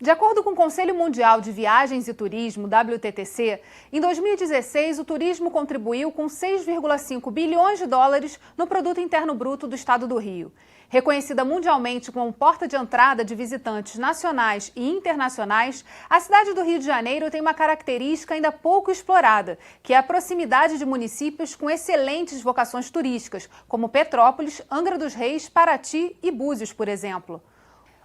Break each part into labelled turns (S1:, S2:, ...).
S1: De acordo com o Conselho Mundial de Viagens e Turismo, WTTC, em 2016 o turismo contribuiu com 6,5 bilhões de dólares no Produto Interno Bruto do Estado do Rio. Reconhecida mundialmente como porta de entrada de visitantes nacionais e internacionais, a cidade do Rio de Janeiro tem uma característica ainda pouco explorada, que é a proximidade de municípios com excelentes vocações turísticas, como Petrópolis, Angra dos Reis, Paraty e Búzios, por exemplo.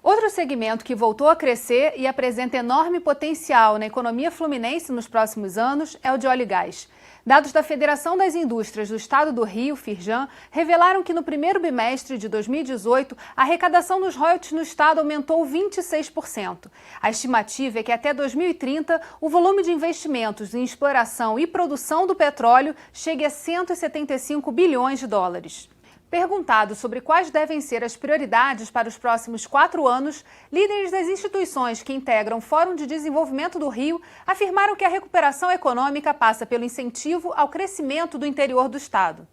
S1: Outro segmento que voltou a crescer e apresenta enorme potencial na economia fluminense nos próximos anos é o de óleo e gás. Dados da Federação das Indústrias do Estado do Rio, Firjan, revelaram que no primeiro bimestre de 2018, a arrecadação dos royalties no estado aumentou 26%. A estimativa é que até 2030, o volume de investimentos em exploração e produção do petróleo chegue a 175 bilhões de dólares. Perguntado sobre quais devem ser as prioridades para os próximos 4 anos, líderes das instituições que integram o Fórum de Desenvolvimento do Rio afirmaram que a recuperação econômica passa pelo incentivo ao crescimento do interior do estado.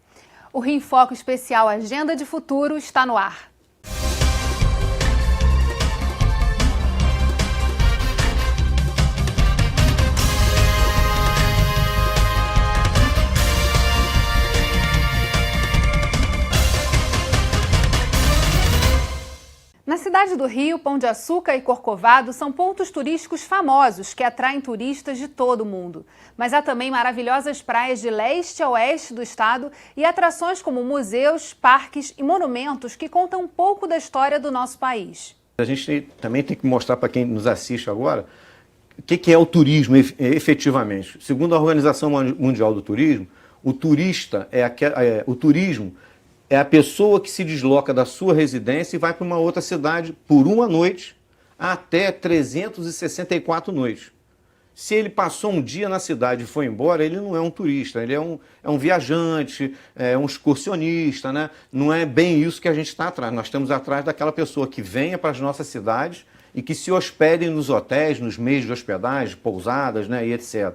S1: O Rio em Foco especial Agenda de Futuro está no ar. Na cidade do Rio, Pão de Açúcar e Corcovado são pontos turísticos famosos que atraem turistas de todo o mundo. Mas há também maravilhosas praias de leste a oeste do estado e atrações como museus, parques e monumentos que contam um pouco da história do nosso país.
S2: A gente também tem que mostrar para quem nos assiste agora o que é o turismo efetivamente. Segundo a Organização Mundial do Turismo, o turismo é a pessoa que se desloca da sua residência e vai para uma outra cidade por uma noite até 364 noites. Se ele passou um dia na cidade e foi embora, ele não é um turista, ele é um viajante, é um excursionista, né? Não é bem isso que a gente está atrás. Nós estamos atrás daquela pessoa que venha para as nossas cidades e que se hospede nos hotéis, nos meios de hospedagem, pousadas, né, e etc.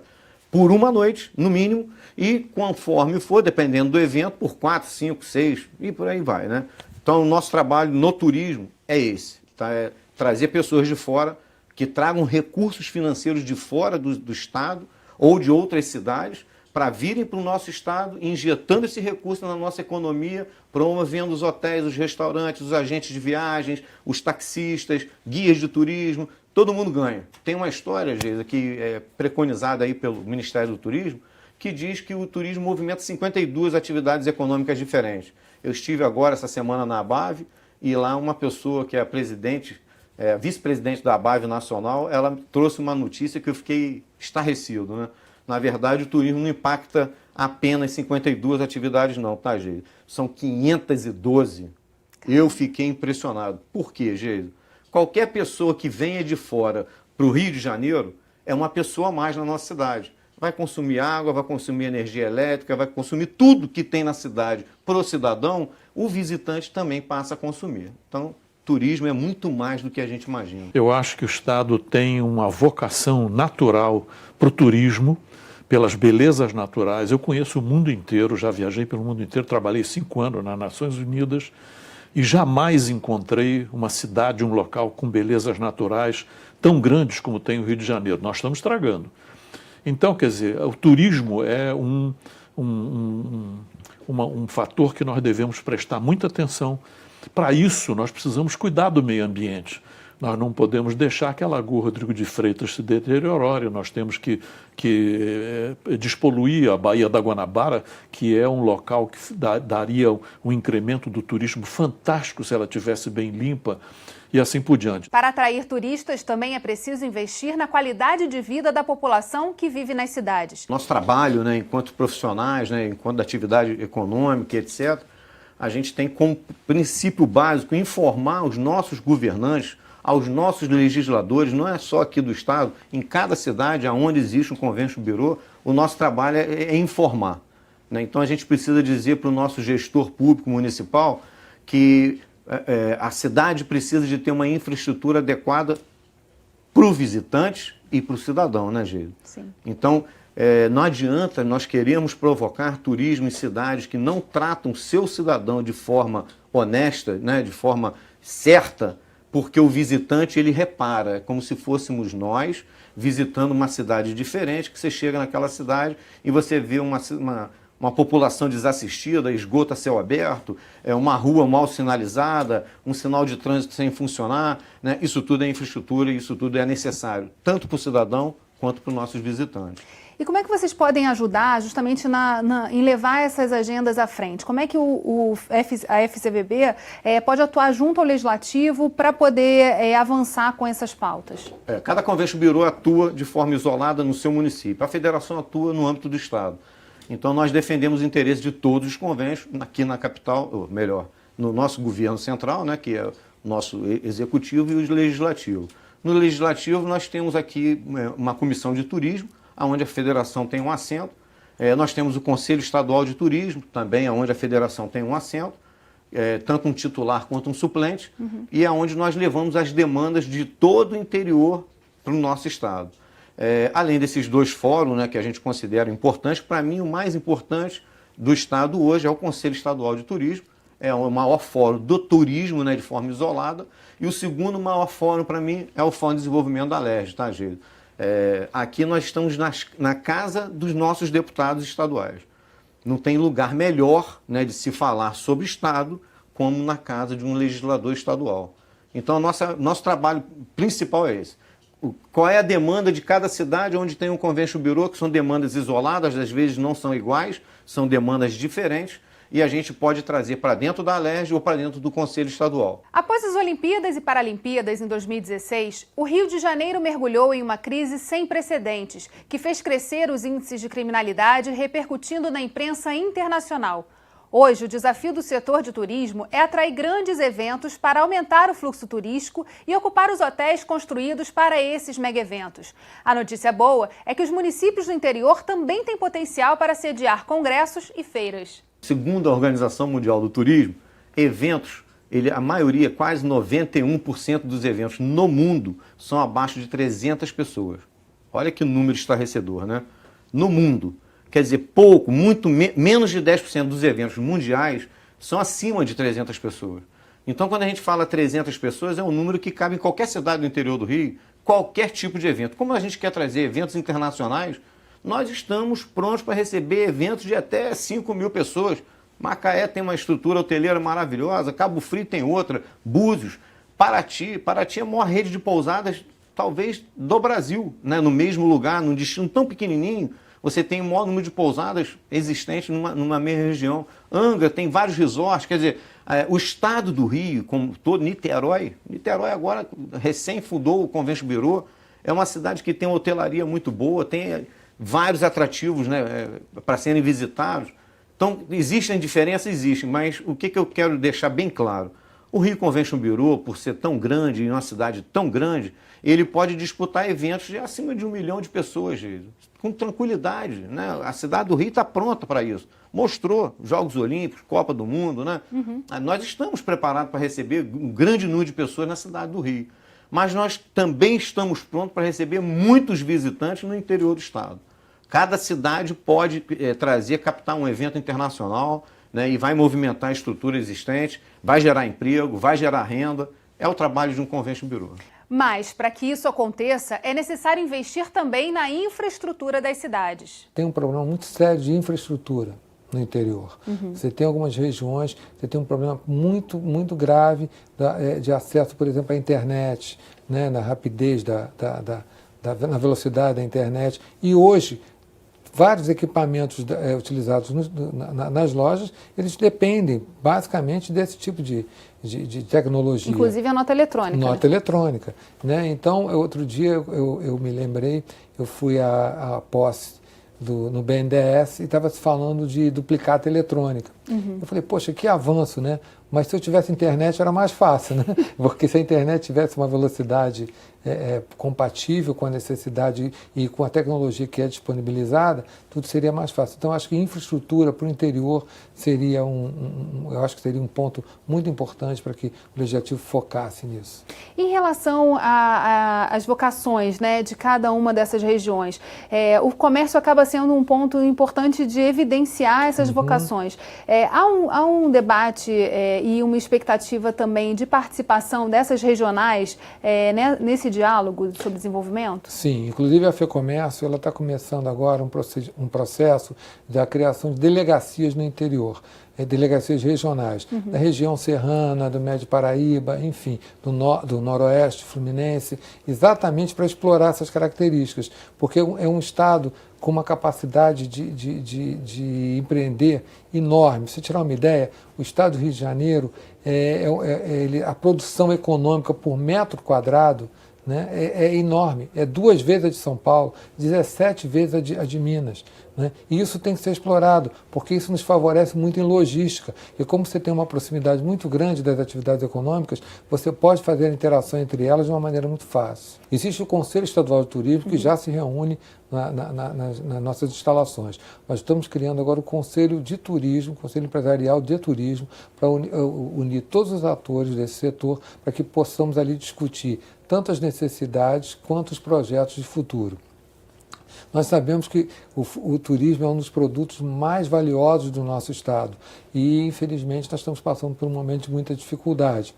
S2: Por uma noite, no mínimo, e conforme for, dependendo do evento, por 4, 5, 6 e por aí vai, né? Então, o nosso trabalho no turismo é esse, tá? É trazer pessoas de fora que tragam recursos financeiros de fora do estado ou de outras cidades para virem para o nosso estado, injetando esse recurso na nossa economia, promovendo os hotéis, os restaurantes, os agentes de viagens, os taxistas, guias de turismo. Todo mundo ganha. Tem uma história, Geisa, que é preconizada aí pelo Ministério do Turismo, que diz que o turismo movimenta 52 atividades econômicas diferentes. Eu estive agora, essa semana, na ABAV, e lá uma pessoa que é a vice-presidente da ABAV Nacional, ela trouxe uma notícia que eu fiquei estarrecido, né? Na verdade, o turismo não impacta apenas 52 atividades não, tá, Geisa? São 512. Eu fiquei impressionado. Por quê, Geisa? Qualquer pessoa que venha de fora para o Rio de Janeiro é uma pessoa a mais na nossa cidade. Vai consumir água, vai consumir energia elétrica, vai consumir tudo que tem na cidade para o cidadão, o visitante também passa a consumir. Então, turismo é muito mais do que a gente imagina.
S3: Eu acho que o Estado tem uma vocação natural para o turismo, pelas belezas naturais. Eu conheço o mundo inteiro, já viajei pelo mundo inteiro, trabalhei 5 anos nas Nações Unidas, e jamais encontrei uma cidade, um local com belezas naturais tão grandes como tem o Rio de Janeiro. Nós estamos estragando. Então, quer dizer, o turismo é um fator que nós devemos prestar muita atenção. Para isso, nós precisamos cuidar do meio ambiente. Nós não podemos deixar que a Lagoa Rodrigo de Freitas se deteriore, nós temos que despoluir a Baía da Guanabara, que é um local que daria um incremento do turismo fantástico se ela estivesse bem limpa e assim por diante.
S1: Para atrair turistas, também é preciso investir na qualidade de vida da população que vive nas cidades.
S2: Nosso trabalho, né, enquanto profissionais, né, enquanto atividade econômica, etc., a gente tem como princípio básico informar os nossos governantes, aos nossos legisladores, não é só aqui do Estado, em cada cidade onde existe um Convention Bureau, o nosso trabalho é informar, né? Então a gente precisa dizer para o nosso gestor público municipal que a cidade precisa de ter uma infraestrutura adequada para o visitante e para o cidadão, né, Geisa?
S1: Sim.
S2: Então, não adianta nós queremos provocar turismo em cidades que não tratam seu cidadão de forma honesta, né, de forma certa, porque o visitante ele repara, como se fôssemos nós visitando uma cidade diferente, que você chega naquela cidade e você vê uma população desassistida, esgoto a céu aberto, uma rua mal sinalizada, um sinal de trânsito sem funcionar, né? Isso tudo é infraestrutura e isso tudo é necessário, tanto para o cidadão quanto para os nossos visitantes.
S1: E como é que vocês podem ajudar justamente em levar essas agendas à frente? Como é que a FCVB pode atuar junto ao Legislativo para poder avançar com essas pautas?
S2: Cada Convention Bureau atua de forma isolada no seu município. A federação atua no âmbito do Estado. Então, nós defendemos o interesse de todos os convênios aqui na capital, ou melhor, no nosso governo central, né, que é o nosso executivo, e o legislativo. No legislativo, nós temos aqui uma comissão de turismo, onde a federação tem um assento. Nós temos o Conselho Estadual de Turismo, também onde a federação tem um assento, tanto um titular quanto um suplente, e é onde nós levamos as demandas de todo o interior para o nosso estado. Além desses dois fóruns, né, que a gente considera importantes, para mim o mais importante do estado hoje é o Conselho Estadual de Turismo, é o maior fórum do turismo, né, de forma isolada, e o segundo maior fórum para mim é o Fórum de Desenvolvimento da LERJ, tá, Gildo? Aqui nós estamos na casa dos nossos deputados estaduais. Não tem lugar melhor, né, de se falar sobre Estado como na casa de um legislador estadual. Então, nosso trabalho principal é esse. Qual é a demanda de cada cidade onde tem um Convention Bureau, que são demandas isoladas, às vezes não são iguais, são demandas diferentes, e a gente pode trazer para dentro da LERJ ou para dentro do Conselho Estadual.
S1: Após as Olimpíadas e Paralimpíadas em 2016, o Rio de Janeiro mergulhou em uma crise sem precedentes, que fez crescer os índices de criminalidade, repercutindo na imprensa internacional. Hoje, o desafio do setor de turismo é atrair grandes eventos para aumentar o fluxo turístico e ocupar os hotéis construídos para esses mega-eventos. A notícia boa é que os municípios do interior também têm potencial para sediar congressos e feiras.
S2: Segundo a Organização Mundial do Turismo, eventos, a maioria, quase 91% dos eventos no mundo são abaixo de 300 pessoas. Olha que número estarrecedor, né? No mundo. Quer dizer, pouco, menos de 10% dos eventos mundiais são acima de 300 pessoas. Então, quando a gente fala 300 pessoas, é um número que cabe em qualquer cidade do interior do Rio, qualquer tipo de evento. Como a gente quer trazer eventos internacionais, nós estamos prontos para receber eventos de até 5 mil pessoas. Macaé tem uma estrutura hoteleira maravilhosa, Cabo Frio tem outra, Búzios, Paraty é a maior rede de pousadas, talvez, do Brasil, né? No mesmo lugar, num destino tão pequenininho, você tem o maior número de pousadas existentes numa mesma região. Angra tem vários resorts, quer dizer, o estado do Rio, como todo, Niterói agora recém fundou o Convention Bureau, é uma cidade que tem uma hotelaria muito boa, tem vários atrativos, né, para serem visitados. Então, existem diferenças? Existem, mas o que eu quero deixar bem claro? O Rio Convention Bureau, por ser tão grande, em uma cidade tão grande, ele pode disputar eventos de acima de 1 milhão de pessoas, com tranquilidade, né? A cidade do Rio está pronta para isso. Mostrou Jogos Olímpicos, Copa do Mundo, né? Nós estamos preparados para receber um grande número de pessoas na cidade do Rio. Mas nós também estamos prontos para receber muitos visitantes no interior do estado. Cada cidade pode captar um evento internacional, né, e vai movimentar a estrutura existente, vai gerar emprego, vai gerar renda. É o trabalho de um Convention Bureau.
S1: Mas, para que isso aconteça, é necessário investir também na infraestrutura das cidades.
S4: Tem um problema muito sério de infraestrutura no interior. Você tem algumas regiões, você tem um problema muito, muito grave de acesso, por exemplo, à internet, né, na rapidez, na velocidade da internet. E hoje, vários equipamentos utilizados nas lojas, eles dependem basicamente desse tipo de tecnologia.
S1: Inclusive a nota eletrônica.
S4: Nota eletrônica, né? Então, outro dia eu me lembrei, eu fui à posse no BNDES e estava se falando de duplicata eletrônica. Eu falei, poxa, que avanço, né? Mas se eu tivesse internet era mais fácil, né? Porque se a internet tivesse uma velocidade compatível com a necessidade e com a tecnologia que é disponibilizada, tudo seria mais fácil. Então, acho que infraestrutura para o interior seria eu acho que seria um ponto muito importante para que o Legislativo focasse nisso.
S1: Em relação às vocações, né, de cada uma dessas regiões, o comércio acaba sendo um ponto importante de evidenciar essas vocações. Há um debate e uma expectativa também de participação dessas regionais nesse diálogo sobre desenvolvimento?
S4: Sim, inclusive a FEComércio ela está começando agora um processo da criação de delegacias no interior, delegacias regionais, da região serrana, do Médio Paraíba, enfim, do Noroeste Fluminense, exatamente para explorar essas características, porque é um estado com uma capacidade de empreender enorme. Pra você tirar uma ideia, o estado do Rio de Janeiro, a produção econômica por metro quadrado, né, é enorme, é 2 vezes a de São Paulo, 17 vezes a de Minas. Né? E isso tem que ser explorado, porque isso nos favorece muito em logística. E como você tem uma proximidade muito grande das atividades econômicas, você pode fazer a interação entre elas de uma maneira muito fácil. Existe o Conselho Estadual de Turismo, que já se reúne nas nossas instalações. Nós estamos criando agora o Conselho de Turismo, Conselho Empresarial de Turismo, para unir todos os atores desse setor, para que possamos ali discutir tanto as necessidades quanto os projetos de futuro. Nós sabemos que o turismo é um dos produtos mais valiosos do nosso estado e, infelizmente, nós estamos passando por um momento de muita dificuldade.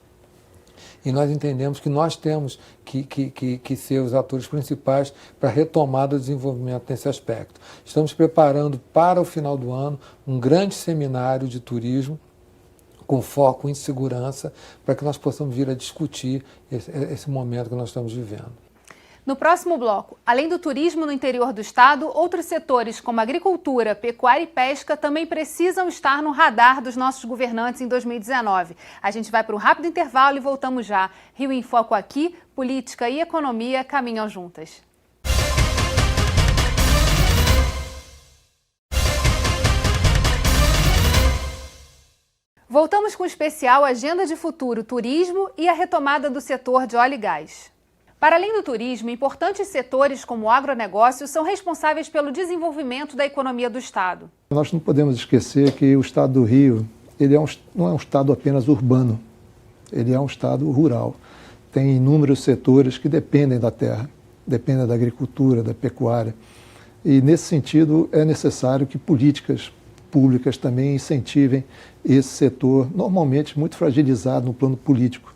S4: E nós entendemos que nós temos que ser os atores principais para a retomada do desenvolvimento nesse aspecto. Estamos preparando para o final do ano um grande seminário de turismo com foco em segurança, para que nós possamos vir a discutir esse momento que nós estamos vivendo.
S1: No próximo bloco, além do turismo no interior do estado, outros setores como agricultura, pecuária e pesca também precisam estar no radar dos nossos governantes em 2019. A gente vai para um rápido intervalo e voltamos já. Rio em Foco aqui, política e economia caminham juntas. Voltamos com o especial Agenda de Futuro, Turismo e a retomada do setor de óleo e gás. Para além do turismo, importantes setores como o agronegócio são responsáveis pelo desenvolvimento da economia do estado.
S5: Nós não podemos esquecer que o estado do Rio não é um estado apenas urbano, ele é um estado rural. Tem inúmeros setores que dependem da terra, dependem da agricultura, da pecuária. E, nesse sentido, é necessário que políticas públicas também incentivem esse setor, normalmente muito fragilizado no plano político.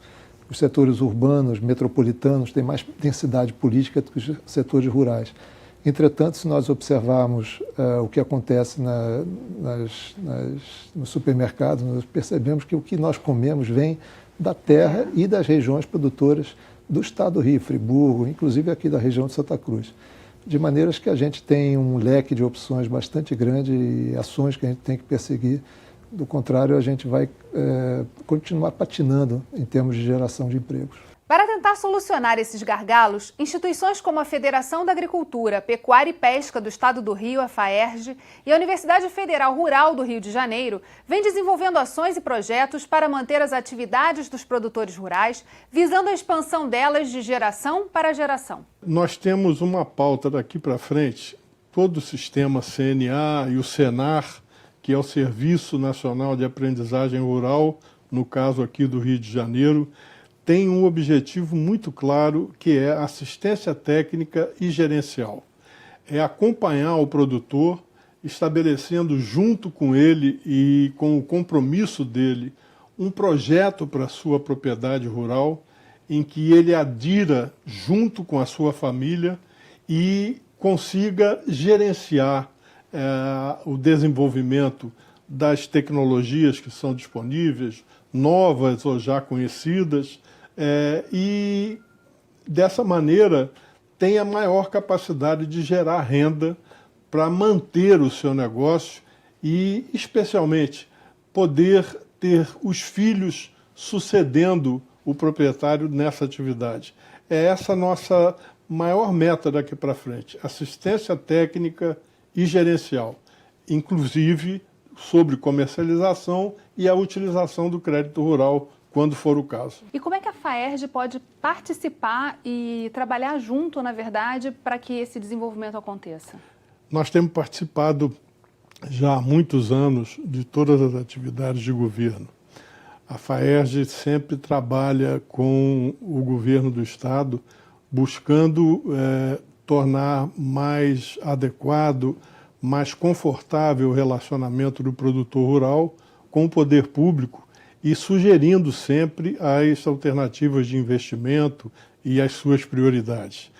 S5: Os setores urbanos, metropolitanos, têm mais densidade política do que os setores rurais. Entretanto, se nós observarmos o que acontece nos supermercados, nós percebemos que o que nós comemos vem da terra e das regiões produtoras do estado do Rio, Friburgo, inclusive aqui da região de Santa Cruz. De maneiras que a gente tem um leque de opções bastante grande e ações que a gente tem que perseguir. Do contrário, a gente vai continuar patinando em termos de geração de empregos.
S1: Para tentar solucionar esses gargalos, instituições como a Federação da Agricultura, Pecuária e Pesca do Estado do Rio, a FAERJ, e a Universidade Federal Rural do Rio de Janeiro vêm desenvolvendo ações e projetos para manter as atividades dos produtores rurais, visando a expansão delas de geração para geração.
S6: Nós temos uma pauta daqui para frente, todo o sistema CNA e o SENAR, que é o Serviço Nacional de Aprendizagem Rural, no caso aqui do Rio de Janeiro, tem um objetivo muito claro, que é assistência técnica e gerencial. É acompanhar o produtor, estabelecendo junto com ele e com o compromisso dele um projeto para a sua propriedade rural, em que ele adira junto com a sua família e consiga gerenciar o desenvolvimento das tecnologias que são disponíveis, novas ou já conhecidas, e dessa maneira tem a maior capacidade de gerar renda para manter o seu negócio e, especialmente, poder ter os filhos sucedendo o proprietário nessa atividade. É essa a nossa maior meta daqui para frente, assistência técnica e gerencial, inclusive sobre comercialização e a utilização do crédito rural, quando for o caso.
S1: E como é que a FAERJ pode participar e trabalhar junto, na verdade, para que esse desenvolvimento aconteça?
S6: Nós temos participado já há muitos anos de todas as atividades de governo. A FAERJ sempre trabalha com o governo do estado, buscando tornar mais adequado, mais confortável o relacionamento do produtor rural com o poder público e sugerindo sempre as alternativas de investimento e as suas prioridades.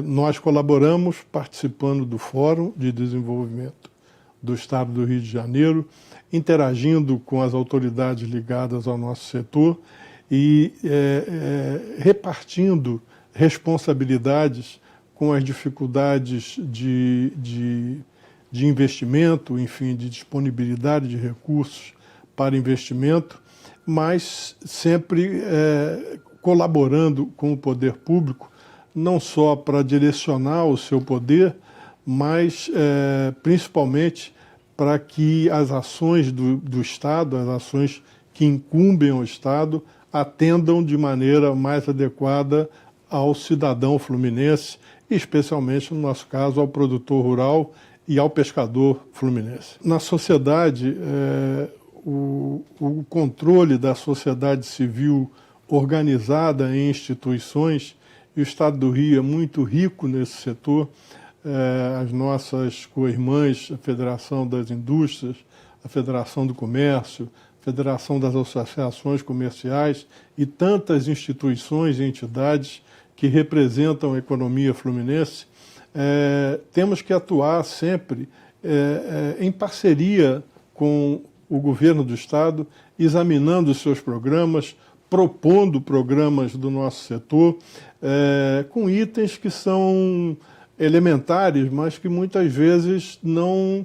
S6: Nós colaboramos participando do Fórum de Desenvolvimento do Estado do Rio de Janeiro, interagindo com as autoridades ligadas ao nosso setor e repartindo responsabilidades com as dificuldades de investimento, enfim, de disponibilidade de recursos para investimento, mas sempre colaborando com o poder público, não só para direcionar o seu poder, mas principalmente para que as ações do Estado, as ações que incumbem ao Estado, atendam de maneira mais adequada ao cidadão fluminense, especialmente, no nosso caso, ao produtor rural e ao pescador fluminense. Na sociedade, o controle da sociedade civil organizada em instituições, e o Estado do Rio é muito rico nesse setor. As nossas co-irmãs, a Federação das Indústrias, a Federação do Comércio, a Federação das Associações Comerciais e tantas instituições e entidades que representam a economia fluminense, temos que atuar sempre em parceria com o governo do Estado, examinando os seus programas, propondo programas do nosso setor, com itens que são elementares, mas que muitas vezes não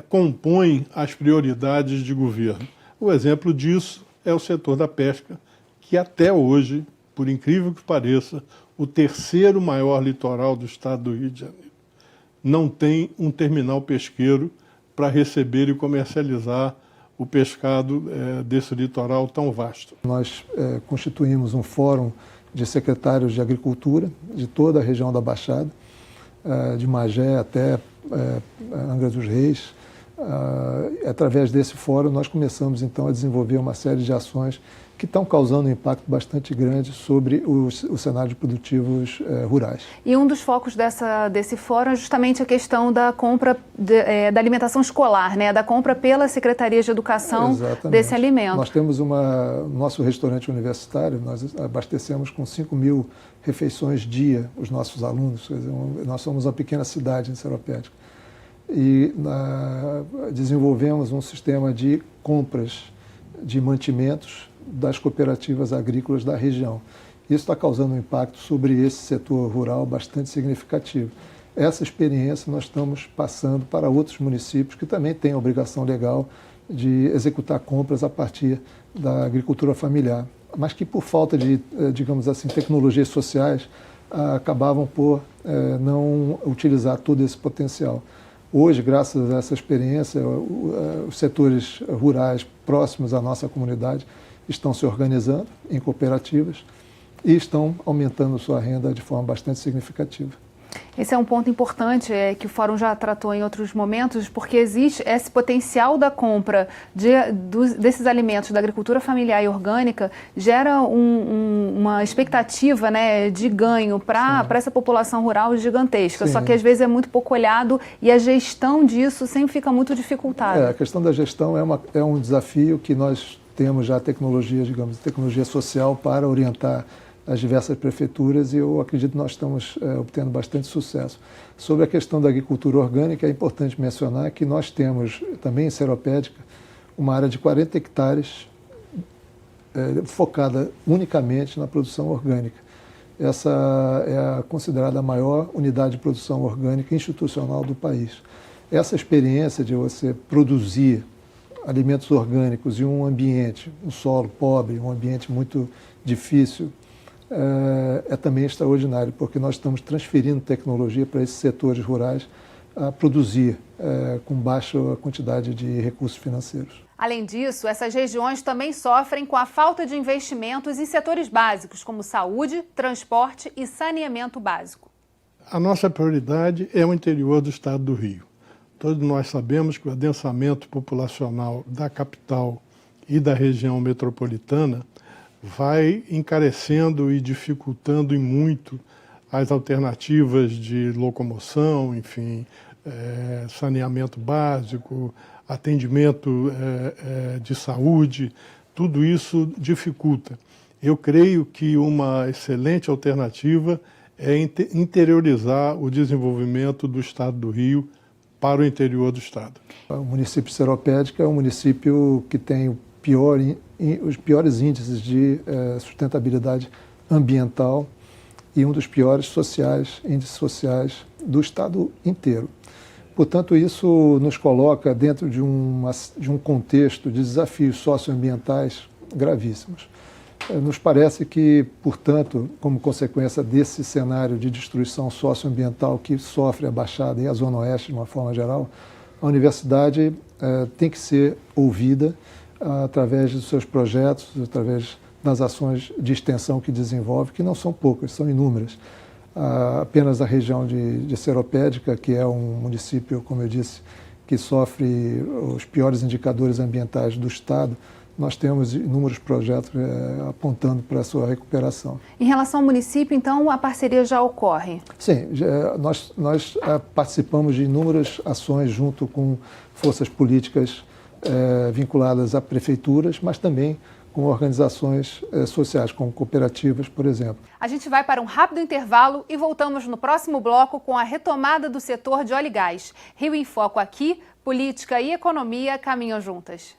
S6: compõem as prioridades de governo. O exemplo disso é o setor da pesca, que até hoje, por incrível que pareça, o terceiro maior litoral do estado do Rio de Janeiro não tem um terminal pesqueiro para receber e comercializar o pescado desse litoral tão vasto.
S5: Nós constituímos um fórum de secretários de agricultura de toda a região da Baixada, de Magé até Angra dos Reis. Através desse fórum, nós começamos então a desenvolver uma série de ações que estão causando um impacto bastante grande sobre o cenário de produtivos rurais.
S1: E um dos focos desse fórum é justamente a questão da compra da alimentação escolar, né? Da compra pela Secretaria de Educação. Exatamente. Desse alimento.
S5: Nós temos nosso restaurante universitário, nós abastecemos com 5.000 refeições dia os nossos alunos. Quer dizer, nós somos uma pequena cidade em Seropédica. E desenvolvemos um sistema de compras de mantimentos das cooperativas agrícolas da região. Isso está causando um impacto sobre esse setor rural bastante significativo. Essa experiência nós estamos passando para outros municípios que também têm a obrigação legal de executar compras a partir da agricultura familiar, mas que por falta de, digamos assim, tecnologias sociais, acabavam por não utilizar todo esse potencial. Hoje, graças a essa experiência, os setores rurais próximos à nossa comunidade estão se organizando em cooperativas e estão aumentando sua renda de forma bastante significativa.
S1: Esse é um ponto importante que o Fórum já tratou em outros momentos, porque existe esse potencial da compra desses alimentos da agricultura familiar e orgânica, gera uma expectativa, né, de ganho para essa população rural gigantesca. Sim. Só que às vezes é muito pouco olhado e a gestão disso sempre fica muito dificultada.
S5: A questão da gestão é um desafio que nós temos já tecnologia, digamos, tecnologia social para orientar as diversas prefeituras e eu acredito que nós estamos obtendo bastante sucesso. Sobre a questão da agricultura orgânica, é importante mencionar que nós temos também em Seropédica uma área de 40 hectares focada unicamente na produção orgânica. Essa é considerada a maior unidade de produção orgânica institucional do país. Essa experiência de você produzir alimentos orgânicos em um ambiente, um solo pobre, um ambiente muito difícil, é também extraordinário, porque nós estamos transferindo tecnologia para esses setores rurais a produzir com baixa quantidade de recursos financeiros.
S1: Além disso, essas regiões também sofrem com a falta de investimentos em setores básicos, como saúde, transporte e saneamento básico.
S6: A nossa prioridade é o interior do estado do Rio. Todos nós sabemos que o adensamento populacional da capital e da região metropolitana vai encarecendo e dificultando em muito as alternativas de locomoção, enfim, saneamento básico, atendimento de saúde, tudo isso dificulta. Eu creio que uma excelente alternativa é interiorizar o desenvolvimento do Estado do Rio para o interior do Estado.
S5: O município de Seropédica é um município que tem os piores índices de sustentabilidade ambiental e um dos piores índices sociais do Estado inteiro. Portanto, isso nos coloca dentro de um contexto de desafios socioambientais gravíssimos. Nos parece que, portanto, como consequência desse cenário de destruição socioambiental que sofre a Baixada e a Zona Oeste, de uma forma geral, a universidade tem que ser ouvida através dos seus projetos, através das ações de extensão que desenvolve, que não são poucas, são inúmeras. Apenas a região de Seropédica, que é um município, como eu disse, que sofre os piores indicadores ambientais do Estado, nós temos inúmeros projetos apontando para a sua recuperação.
S1: Em relação ao município, então, a parceria já ocorre?
S5: Sim, nós participamos de inúmeras ações junto com forças políticas vinculadas a prefeituras, mas também com organizações sociais, como cooperativas, por exemplo.
S1: A gente vai para um rápido intervalo e voltamos no próximo bloco com a retomada do setor de óleo e gás. Rio em Foco aqui, política e economia caminham juntas.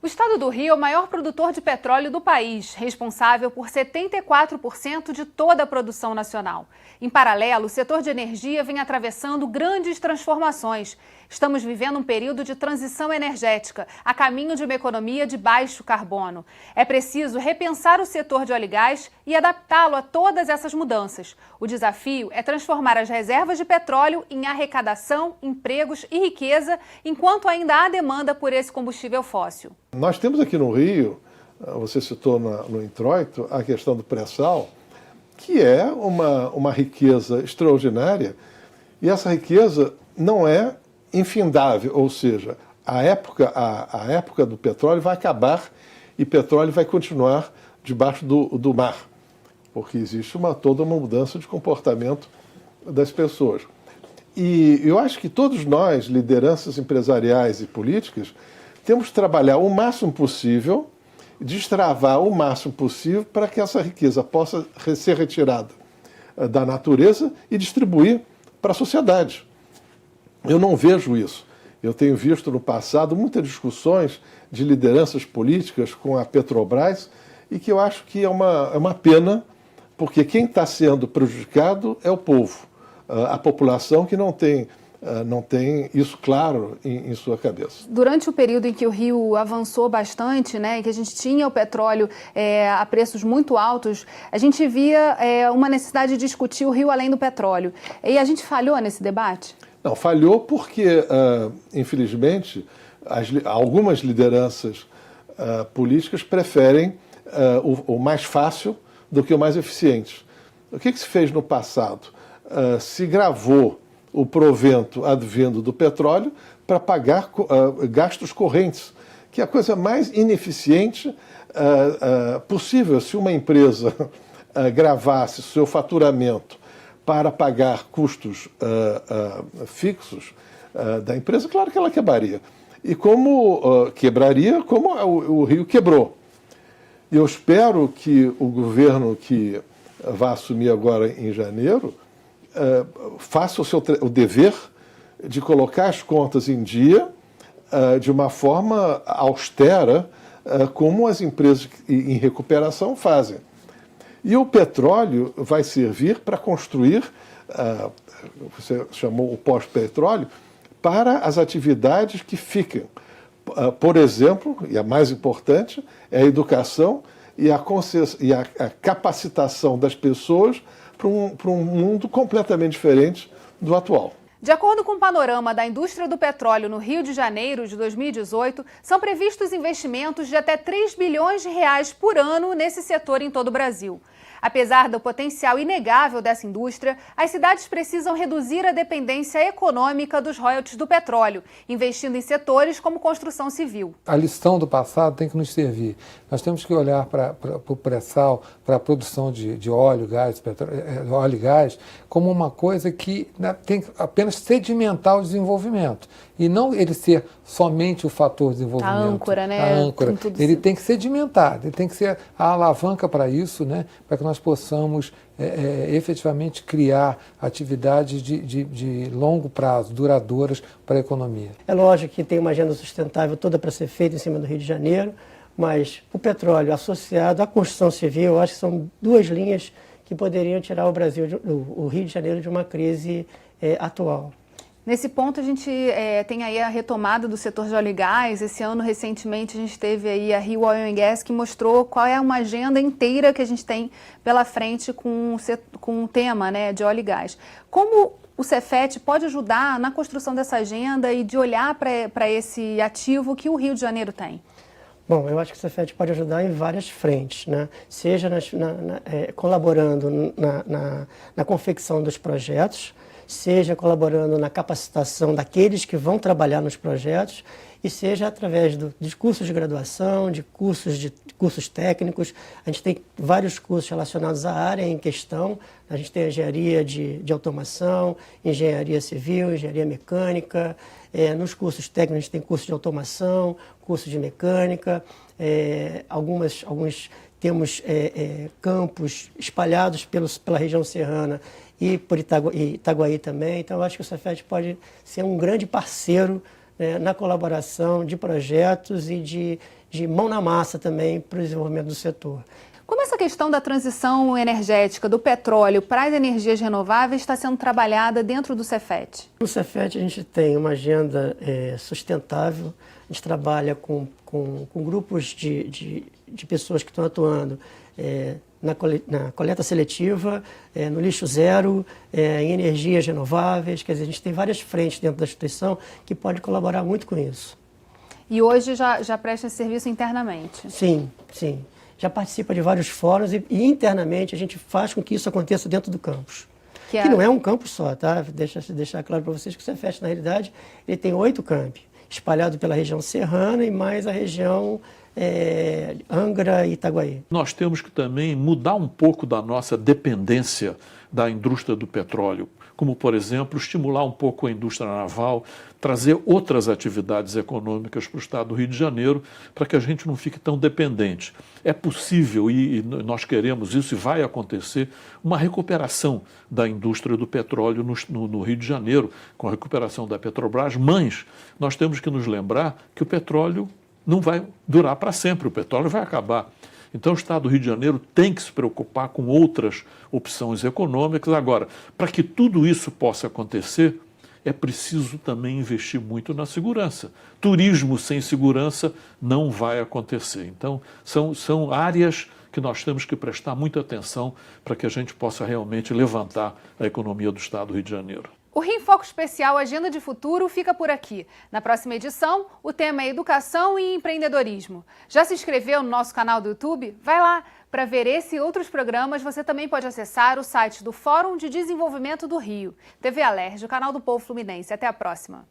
S1: O estado do Rio é o maior produtor de petróleo do país, responsável por 74% de toda a produção nacional. Em paralelo, o setor de energia vem atravessando grandes transformações. Estamos vivendo um período de transição energética, a caminho de uma economia de baixo carbono. É preciso repensar o setor de óleo e gás e adaptá-lo a todas essas mudanças. O desafio é transformar as reservas de petróleo em arrecadação, empregos e riqueza, enquanto ainda há demanda por esse combustível fóssil.
S7: Nós temos aqui no Rio, você citou no introito, a questão do pré-sal, que é uma riqueza extraordinária, e essa riqueza não é infindável, ou seja, a época do petróleo vai acabar e petróleo vai continuar debaixo do mar, porque existe toda uma mudança de comportamento das pessoas. E eu acho que todos nós, lideranças empresariais e políticas, temos que trabalhar o máximo possível, destravar o máximo possível para que essa riqueza possa ser retirada da natureza e distribuir para a sociedade. Eu não vejo isso. Eu tenho visto no passado muitas discussões de lideranças políticas com a Petrobras e que eu acho que é uma pena, porque quem está sendo prejudicado é o povo, a população que não tem isso claro em sua cabeça.
S1: Durante o período em que o Rio avançou bastante, né, e que a gente tinha o petróleo a preços muito altos, a gente via uma necessidade de discutir o Rio além do petróleo. E a gente falhou nesse debate?
S7: Não, falhou porque, infelizmente, algumas lideranças políticas preferem o mais fácil do que o mais eficiente. O que se fez no passado? Se gravou o provento advindo do petróleo para pagar gastos correntes, que é a coisa mais ineficiente possível. Se uma empresa gravasse seu faturamento para pagar custos fixos da empresa, claro que ela quebraria. E como quebraria, como o Rio quebrou. Eu espero que o governo que vai assumir agora em janeiro faça o dever de colocar as contas em dia de uma forma austera, como as empresas em recuperação fazem. E o petróleo vai servir para construir, você chamou o pós-petróleo, para as atividades que ficam. Por exemplo, e a mais importante, é a educação e a capacitação das pessoas para um mundo completamente diferente do atual.
S1: De acordo com o panorama da indústria do petróleo no Rio de Janeiro de 2018, são previstos investimentos de até 3 bilhões de reais por ano nesse setor em todo o Brasil. Apesar do potencial inegável dessa indústria, as cidades precisam reduzir a dependência econômica dos royalties do petróleo, investindo em setores como construção civil.
S4: A lição do passado tem que nos servir. Nós temos que olhar para o pré-sal, para a produção de óleo, gás, óleo e gás, como uma coisa que tem que apenas sedimentar o desenvolvimento. E não ele ser somente o fator de desenvolvimento.
S1: A âncora, né?
S4: A âncora. Ele tem que sedimentar, ele tem que ser a alavanca para isso, né? Para que nós possamos efetivamente criar atividades de longo prazo, duradouras para a economia.
S8: É lógico que tem uma agenda sustentável toda para ser feita em cima do Rio de Janeiro, mas o petróleo associado à construção civil, eu acho que são duas linhas que poderiam tirar o Brasil, o Rio de Janeiro, de uma crise atual.
S1: Nesse ponto, a gente tem aí a retomada do setor de óleo e gás. Esse ano, recentemente, a gente teve aí a Rio Oil and Gas, que mostrou qual é uma agenda inteira que a gente tem pela frente com o tema, né, de óleo e gás. Como o Cefet pode ajudar na construção dessa agenda e de olhar para esse ativo que o Rio de Janeiro tem?
S8: Bom, eu acho que o Cefet pode ajudar em várias frentes, né? Seja colaborando na confecção dos projetos, seja colaborando na capacitação daqueles que vão trabalhar nos projetos, e seja através de cursos de graduação, de cursos técnicos. A gente tem vários cursos relacionados à área em questão. A gente tem engenharia de automação, engenharia civil, engenharia mecânica. Nos cursos técnicos a gente tem curso de automação, curso de mecânica. Temos campos espalhados pela região serrana e por Itaguaí também. Então, eu acho que o Cefet pode ser um grande parceiro, né, na colaboração de projetos e de mão na massa também para o desenvolvimento do setor.
S1: Como essa questão da transição energética do petróleo para as energias renováveis está sendo trabalhada dentro do Cefet? No
S8: Cefet a gente tem uma agenda sustentável, a gente trabalha com grupos de pessoas que estão atuando na coleta seletiva, no lixo zero, em energias renováveis. Quer dizer, a gente tem várias frentes dentro da instituição que pode colaborar muito com isso.
S1: E hoje já presta esse serviço internamente?
S8: Sim, sim. Já participa de vários fóruns e internamente a gente faz com que isso aconteça dentro do campus. Que não é um campus só, tá? Deixar claro para vocês que o Cefet, na realidade, ele tem 8 campi, espalhados pela região serrana e mais a região Angra e Itaguaí.
S3: Nós temos que também mudar um pouco da nossa dependência da indústria do petróleo, como, por exemplo, estimular um pouco a indústria naval, trazer outras atividades econômicas para o estado do Rio de Janeiro, para que a gente não fique tão dependente. É possível, e nós queremos isso, e vai acontecer, uma recuperação da indústria do petróleo no Rio de Janeiro, com a recuperação da Petrobras, mas nós temos que nos lembrar que o petróleo não vai durar para sempre, o petróleo vai acabar. Então o estado do Rio de Janeiro tem que se preocupar com outras opções econômicas. Agora, para que tudo isso possa acontecer, é preciso também investir muito na segurança. Turismo sem segurança não vai acontecer. Então, são áreas que nós temos que prestar muita atenção para que a gente possa realmente levantar a economia do estado do Rio de Janeiro.
S1: O Rio em Foco Especial Agenda de Futuro fica por aqui. Na próxima edição, o tema é educação e empreendedorismo. Já se inscreveu no nosso canal do YouTube? Vai lá! Para ver esse e outros programas, você também pode acessar o site do Fórum de Desenvolvimento do Rio, TV Alerj, o canal do Povo Fluminense. Até a próxima!